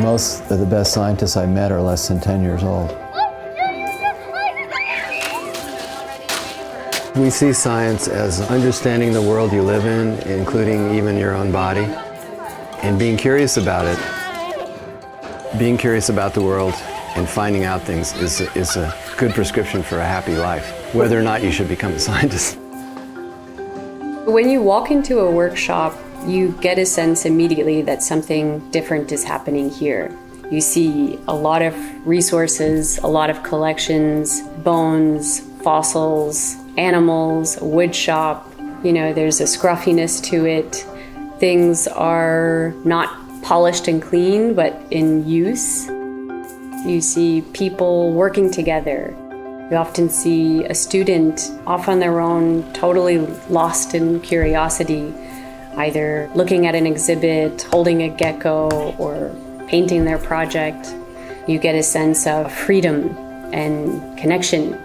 Most of the best scientists I met are less than 10 years old. We see science as understanding the world you live in, including even your own body, and being curious about it. Being curious about the world and finding out things is a good prescription for a happy life, whether or not you should become a scientist. When you walk into a workshop, you get a sense immediately that something different is happening here. You see a lot of resources, a lot of collections, bones, fossils, animals, a wood shop. You know, there's a scruffiness to it. Things are not polished and clean, but in use. You see people working together. You often see a student off on their own, totally lost in curiosity, either looking at an exhibit, holding a gecko, or painting their project. You get a sense of freedom and connection.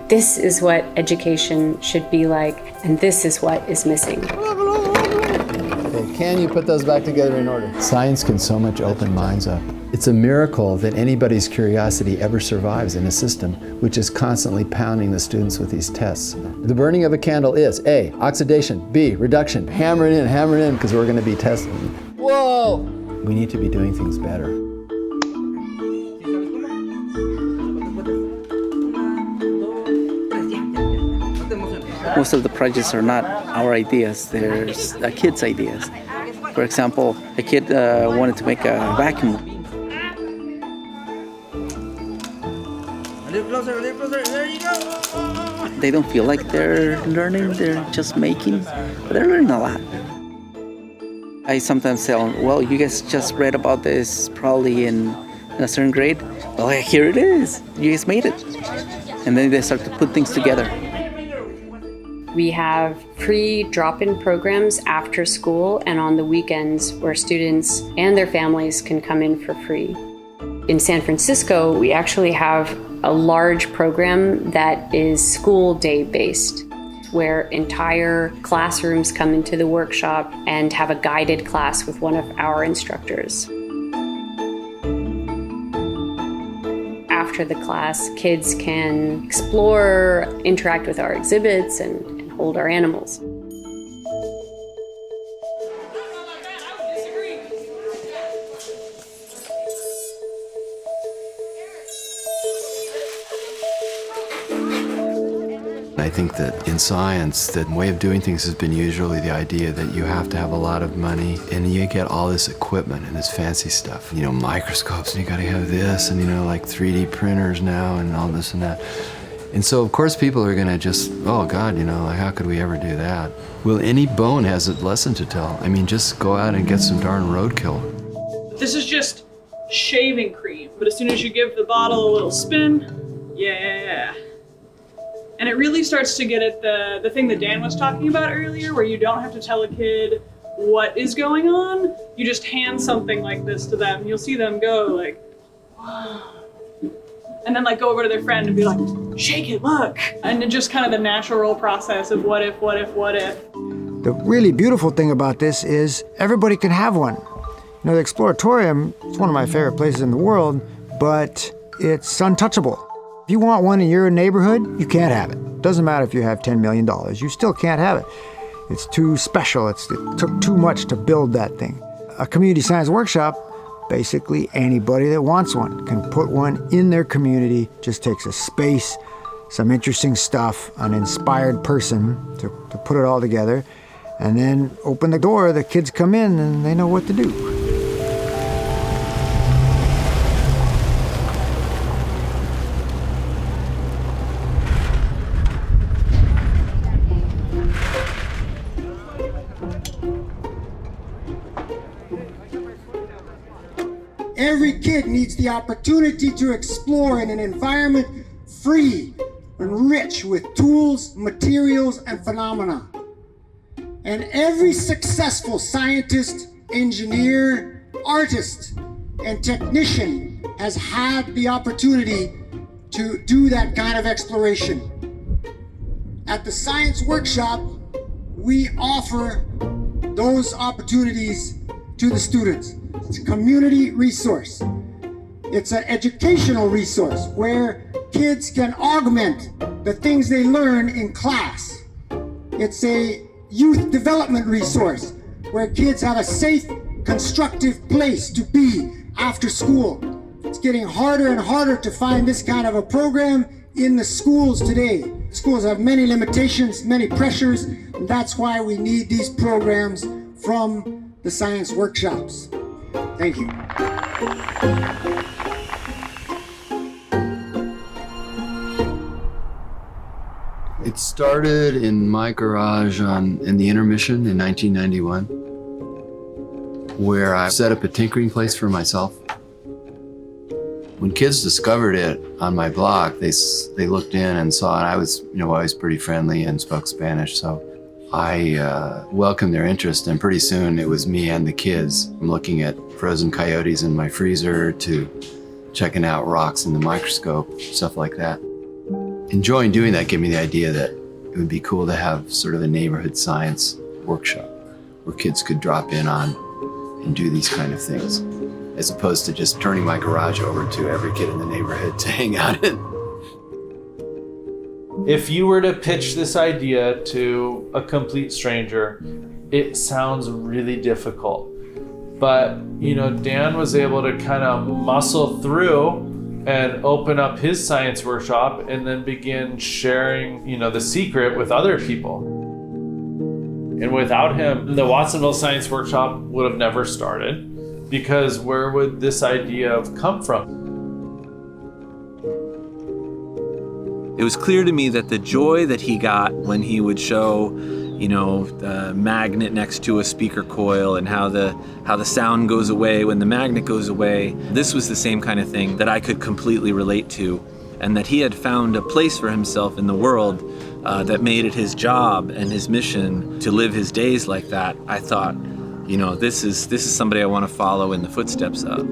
This is what education should be like, and this is what is missing. Okay, can you put those back together in order? Science can so much open minds up. It's a miracle that anybody's curiosity ever survives in a system which is constantly pounding the students with these tests. The burning of a candle is A, oxidation, B, reduction. Hammer it in, because we're going to be testing. Whoa! We need to be doing things better. Most of the projects are not our ideas, they're kids' ideas. For example, a kid wanted to make a vacuum. A little closer, there you go. They don't feel like they're learning, they're just making, but they're learning a lot. I sometimes tell them, well, you guys just read about this probably in a certain grade. Well, here it is, you guys made it. And then they start to put things together. We have free drop-in programs after school and on the weekends where students and their families can come in for free. In San Francisco, we actually have a large program that is school day based, where entire classrooms come into the workshop and have a guided class with one of our instructors. After the class, kids can explore, interact with our exhibits, and hold our animals. I think that in science, the way of doing things has been usually the idea that you have to have a lot of money and you get all this equipment and this fancy stuff. You know, microscopes, and you gotta have this, and you know, like 3D printers now and all this and that. And so, of course, people are going to just, oh, God, you know, like, how could we ever do that? Well, any bone has a lesson to tell. I mean, just go out and get some darn roadkill. This is just shaving cream, but as soon as you give the bottle a little spin, yeah. And it really starts to get at the thing that Dan was talking about earlier, where you don't have to tell a kid what is going on. You just hand something like this to them. You'll see them go like, wow. And then like go over to their friend and be like, shake it, look. And it just kind of the natural process of what if. The really beautiful thing about this is everybody can have one. You know, the Exploratorium is one of my favorite places in the world, but it's untouchable. If you want one in your neighborhood, you can't have it. Doesn't matter if you have $10 million, you still can't have it. It's too special, it took too much to build that thing. A community science workshop, basically anybody that wants one can put one in their community, just takes a space, some interesting stuff, an inspired person to put it all together, and then open the door, the kids come in and they know what to do. Every kid needs the opportunity to explore in an environment free and rich with tools, materials, and phenomena. And every successful scientist, engineer, artist, and technician has had the opportunity to do that kind of exploration. At the Science Workshop, we offer those opportunities to the students. It's a community resource. It's an educational resource where kids can augment the things they learn in class. It's a youth development resource where kids have a safe, constructive place to be after school. It's getting harder and harder to find this kind of a program in the schools today. Schools have many limitations, many pressures, and that's why we need these programs from the science workshops. Thank you. It started in my garage in the Intermission in 1991, where I set up a tinkering place for myself. When kids discovered it on my block, they looked in and saw it. I was, always pretty friendly and spoke Spanish, so I welcomed their interest, and pretty soon it was me and the kids. I'm looking at frozen coyotes in my freezer to checking out rocks in the microscope, stuff like that. Enjoying doing that gave me the idea that it would be cool to have sort of a neighborhood science workshop where kids could drop in on and do these kind of things, as opposed to just turning my garage over to every kid in the neighborhood to hang out in. If you were to pitch this idea to a complete stranger, it sounds really difficult. But, Dan was able to kind of muscle through and open up his science workshop and then begin sharing, the secret with other people. And without him, the Watsonville Science Workshop would have never started, because where would this idea have come from? It was clear to me that the joy that he got when he would show, the magnet next to a speaker coil and how the sound goes away when the magnet goes away, this was the same kind of thing that I could completely relate to, and that he had found a place for himself in the world that made it his job and his mission to live his days like that. I thought, this is somebody I want to follow in the footsteps of.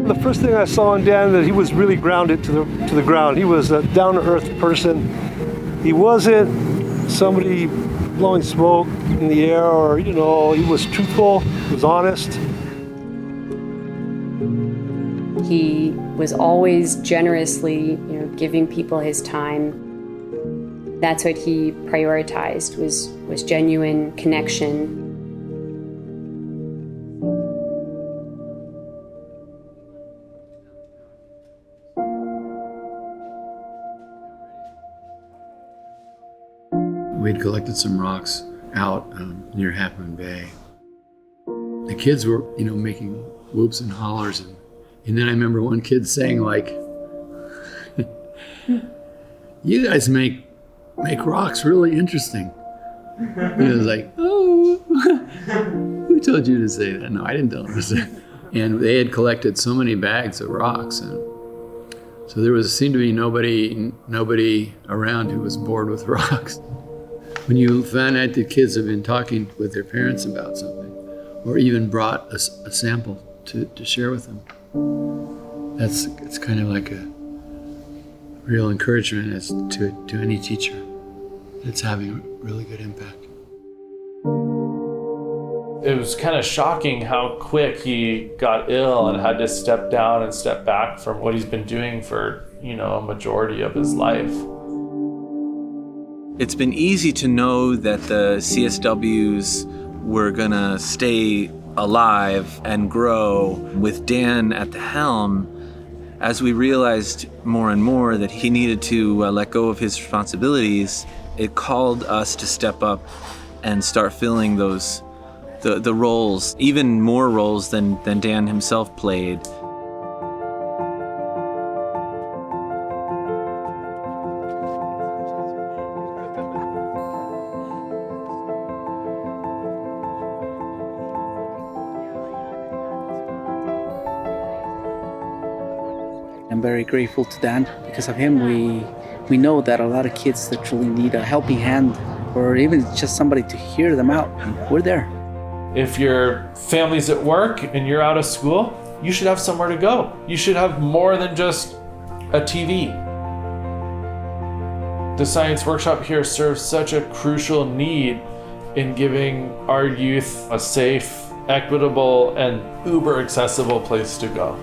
The first thing I saw in Dan, that he was really grounded to the ground. He was a down-to-earth person. He wasn't somebody blowing smoke in the air, or he was truthful, he was honest. He was always generously, giving people his time. That's what he prioritized, was genuine connection. We'd collected some rocks out near Half Moon Bay. The kids were, making whoops and hollers, and then I remember one kid saying, like, "You guys make rocks really interesting." And I was like, "Oh, who told you to say that?" No, I didn't tell them to say that. And they had collected so many bags of rocks, and so there seemed to be nobody around who was bored with rocks. When you find out that kids have been talking with their parents about something, or even brought a sample to share with them, it's kind of like a real encouragement as to any teacher. It's having a really good impact. It was kind of shocking how quick he got ill and had to step down and step back from what he's been doing for, a majority of his life. It's been easy to know that the CSWs were gonna stay alive and grow with Dan at the helm. As we realized more and more that he needed to let go of his responsibilities, it called us to step up and start filling the roles, even more roles than Dan himself played. I'm very grateful to Dan. Because of him, we know that a lot of kids that truly need a helping hand, or even just somebody to hear them out, we're there. If your family's at work and you're out of school, you should have somewhere to go. You should have more than just a TV. The Science Workshop here serves such a crucial need in giving our youth a safe, equitable, and uber accessible place to go.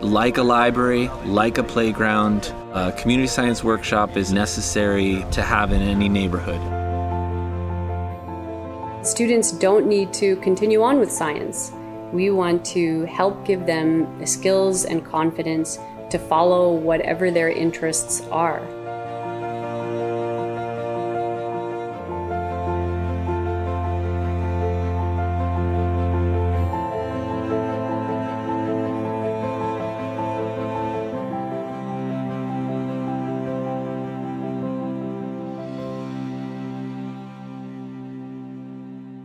Like a library, like a playground, a community science workshop is necessary to have in any neighborhood. Students don't need to continue on with science. We want to help give them the skills and confidence to follow whatever their interests are.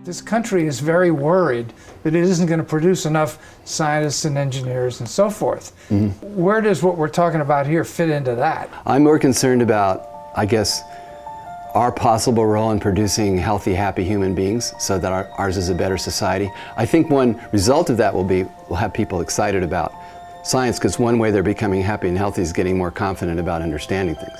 This country is very worried that it isn't going to produce enough scientists and engineers and so forth. Where does what we're talking about here fit into that? I'm more concerned about, I guess, our possible role in producing healthy, happy human beings so that ours is a better society. I think one result of that will be we'll have people excited about science, because one way they're becoming happy and healthy is getting more confident about understanding things.